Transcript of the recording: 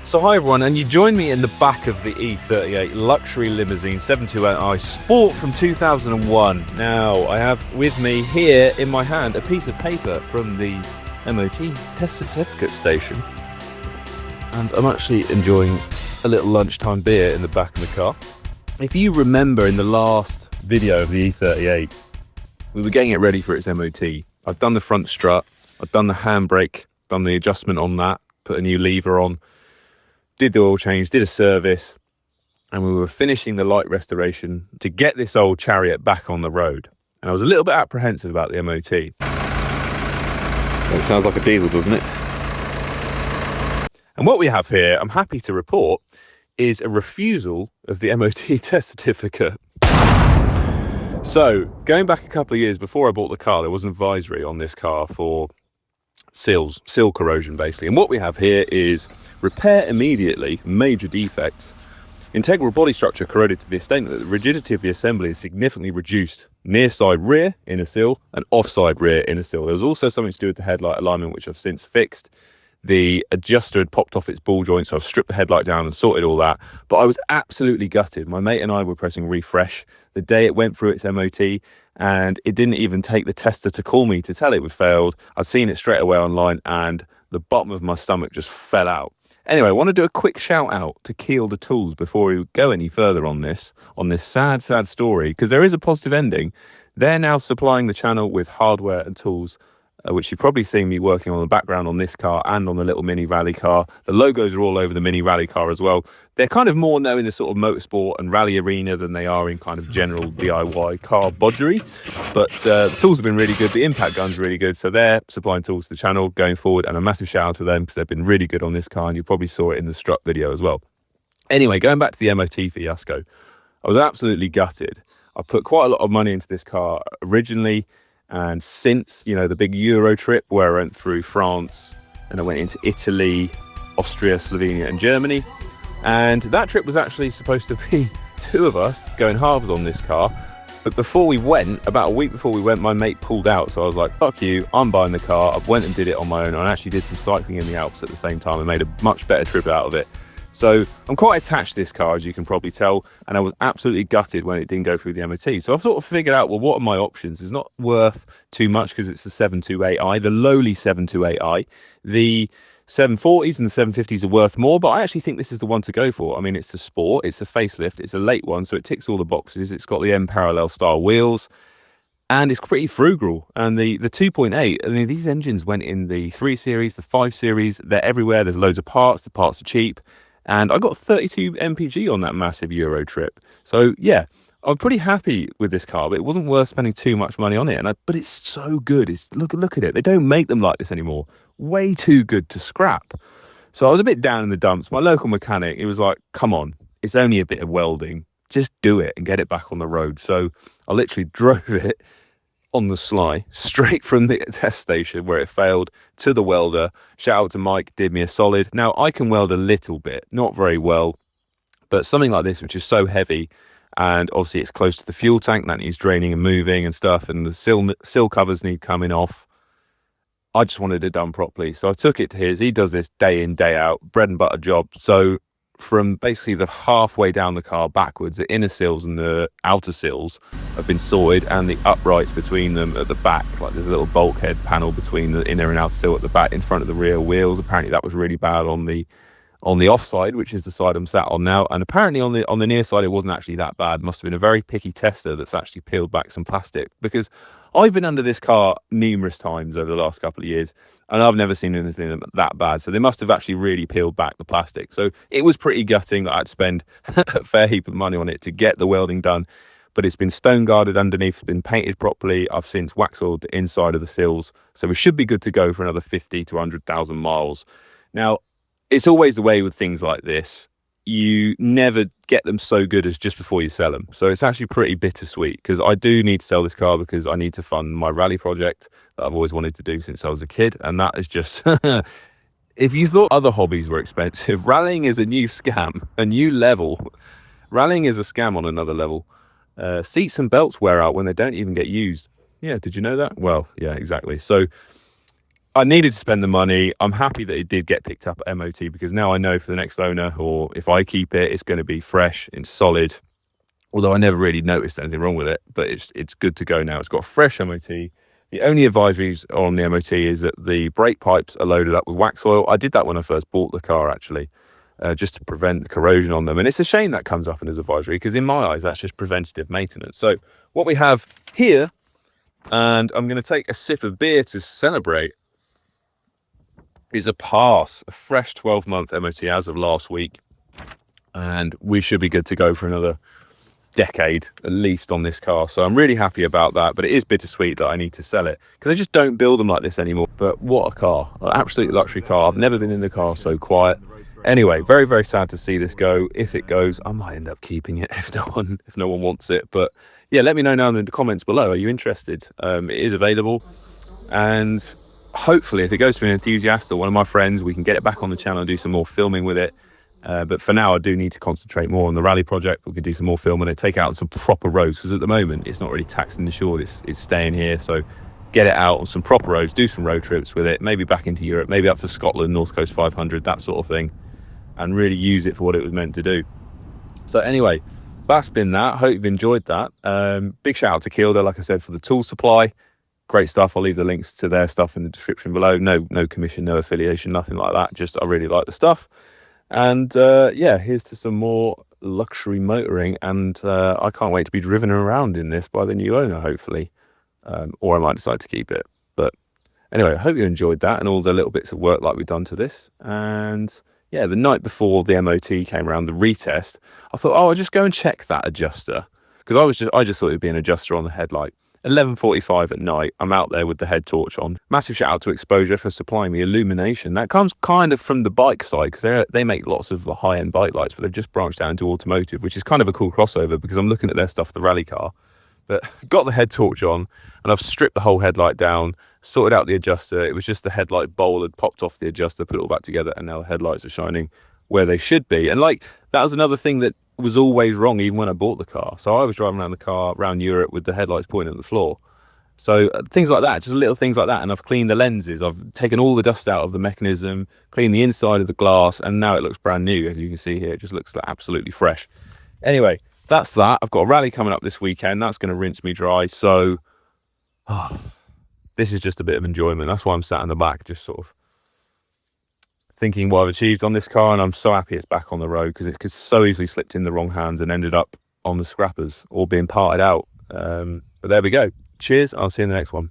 So hi everyone, and you join me in the back of the E38 luxury limousine 728i Sport from 2001. Now, I have with me here in my hand a piece of paper from the MOT test certificate station. And I'm actually enjoying a little lunchtime beer in the back of the car. If you remember in the last video of the E38, we were getting it ready for its MOT. I've done the front strut, I've done the handbrake, done the adjustment on that, put a new lever on, did the oil change, did a service, and we were finishing the light restoration to get this old chariot back on the road. And I was a little bit apprehensive about the MOT. It sounds like a diesel, doesn't it? And what we have here, I'm happy to report, is a refusal of the MOT test certificate. So, going back a couple of years before I bought the car, there was an advisory on this car for seal corrosion basically. And what we have here is repair immediately, major defects, integral body structure corroded to the extent that the rigidity of the assembly is significantly reduced, near side rear inner seal and offside rear inner seal. There was also something to do with the headlight alignment, which I've since fixed. The adjuster had popped off its ball joint, so I've stripped the headlight down and sorted all that. But I was absolutely gutted. My mate and I were pressing refresh the day it went through its MOT, and it didn't even take the tester to call me to tell it failed. I'd seen it straight away online, and the bottom of my stomach just fell out. Anyway, I want to do a quick shout out to Keel the Tools before we go any further on this sad story, because there is a positive ending. They're now supplying the channel with hardware and tools, which you've probably seen me working on the background on this car and on the little mini rally car. The logos are all over the mini rally car as well. They're kind of more known in the sort of motorsport and rally arena than they are in kind of general DIY car bodgery. But the tools have been really good. The impact gun's really good. So they're supplying tools to the channel going forward. And a massive shout out to them because they've been really good on this car. And you probably saw it in the strut video as well. Anyway, going back to the MOT fiasco, I was absolutely gutted. I put quite a lot of money into this car originally. And since, you know, the big Euro trip where I went through France and I went into Italy, Austria, Slovenia and Germany. And that trip was actually supposed to be two of us going halves on this car. But before we went, about a week before we went, my mate pulled out. So I was like, fuck you, I'm buying the car. I went and did it on my own. I actually did some cycling in the Alps at the same time and made a much better trip out of it. So I'm quite attached to this car, as you can probably tell, and I was absolutely gutted when it didn't go through the MOT. So I've sort of figured out, well, what are my options? It's not worth too much because it's the 728i, the lowly 728i. The 740s and the 750s are worth more, but I actually think this is the one to go for. I mean, it's the Sport, it's the facelift, it's a late one, so it ticks all the boxes. It's got the M parallel style wheels, and it's pretty frugal. And the 2.8, I mean, these engines went in the 3 Series, the 5 Series, they're everywhere. There's loads of parts, the parts are cheap. And I got 32 mpg on that massive Euro trip. So yeah, I'm pretty happy with this car, but it wasn't worth spending too much money on it. But it's so good. Look at it. They don't make them like this anymore. Way too good to scrap. So I was a bit down in the dumps. My local mechanic, he was like, come on, it's only a bit of welding. Just do it and get it back on the road. So I literally drove it on the sly, straight from the test station where it failed to the welder. Shout out to Mike, did me a solid. Now, I can weld a little bit, not very well, but something like this, which is so heavy, and obviously it's close to the fuel tank, that needs draining and moving and stuff, and the sill covers need coming off. I just wanted it done properly. So I took it to his. He does this day in, day out, bread and butter job. So from basically the halfway down the car backwards, the inner seals and the outer seals have been sorted, and the uprights between them at the back, like there's a little bulkhead panel between the inner and outer seal at the back in front of the rear wheels. Apparently that was really bad on the offside, which is the side I'm sat on now, and apparently on the near side it wasn't actually that bad. Must have been a very picky tester that's actually peeled back some plastic, because I've been under this car numerous times over the last couple of years and I've never seen anything that bad. So they must have actually really peeled back the plastic. So it was pretty gutting that I'd spend a fair heap of money on it to get the welding done. But it's been stone guarded underneath, been painted properly. I've since wax oiled the inside of the seals. So we should be good to go for another 50 to 100,000 miles. Now, it's always the way with things like this. You never get them so good as just before you sell them. So it's actually pretty bittersweet, because I do need to sell this car because I need to fund my rally project that I've always wanted to do since I was a kid. And that is just, if you thought other hobbies were expensive, rallying is a new scam, a new level. Rallying is a scam on another level. Seats and belts wear out when they don't even get used. Yeah, did you know that? Well, yeah, exactly. So I needed to spend the money. I'm happy that it did get picked up at MOT, because now I know for the next owner, or if I keep it, it's going to be fresh and solid. Although I never really noticed anything wrong with it, but it's good to go now. It's got a fresh MOT. The only advisories on the MOT is that the brake pipes are loaded up with wax oil. I did that when I first bought the car, actually, just to prevent the corrosion on them. And it's a shame that comes up in his advisory, because in my eyes, that's just preventative maintenance. So what we have here, and I'm going to take a sip of beer to celebrate, is a pass, a fresh 12-month MOT as of last week. And we should be good to go for another decade at least on this car. So I'm really happy about that, but it is bittersweet that I need to sell it, because I just don't build them like this anymore. But what a car, an absolute luxury car. I've never been in the car so quiet. Anyway, very, very sad to see this go. If it goes, I might end up keeping it if no one wants it. But yeah, let me know now in the comments below. Are you interested? It is available, and hopefully if it goes to an enthusiast or one of my friends, we can get it back on the channel and do some more filming with it. But for now, I do need to concentrate more on the rally project. We can do some more filming and take out some proper roads, because at the moment it's not really taxed and insured. It's staying here. So get it out on some proper roads, do some road trips with it, maybe back into Europe, maybe up to Scotland, North Coast 500, that sort of thing, and really use it for what it was meant to do. So anyway, that's been that. Hope you've enjoyed that. Big shout out to Kilda, like I said, for the tool supply. Great stuff. I'll leave the links to their stuff in the description below. No commission, no affiliation, nothing like that. Just I really like the stuff. And yeah, here's to some more luxury motoring, and I can't wait to be driven around in this by the new owner, hopefully, or I might decide to keep it. But anyway, I hope you enjoyed that and all the little bits of work like we've done to this. And yeah, the night before the MOT came around, the retest, I thought, oh, I'll just go and check that adjuster, because I just thought it'd be an adjuster on the headlight. 11:45 at night, I'm out there with the head torch on. Massive shout out to Exposure for supplying me illumination. That comes kind of from the bike side, because they make lots of high-end bike lights, but they've just branched out into automotive, which is kind of a cool crossover, because I'm looking at their stuff, the rally car. But got the head torch on, and I've stripped the whole headlight down, sorted out the adjuster. It was just the headlight bowl had popped off the adjuster, put it all back together, and now the headlights are shining where they should be. And that was another thing that was always wrong, even when I bought the car. So I was driving around the car around Europe with the headlights pointing at the floor. So things like that, just little things like that. And I've cleaned the lenses, I've taken all the dust out of the mechanism, cleaned the inside of the glass, and now it looks brand new. As you can see here, it just looks absolutely fresh. Anyway, that's that. I've got a rally coming up this weekend. That's going to rinse me dry. So this is just a bit of enjoyment. That's why I'm sat in the back, just sort of thinking what I've achieved on this car. And I'm so happy it's back on the road, because it could so easily slipped in the wrong hands and ended up on the scrappers or being parted out. But there we go. Cheers. I'll see you in the next one.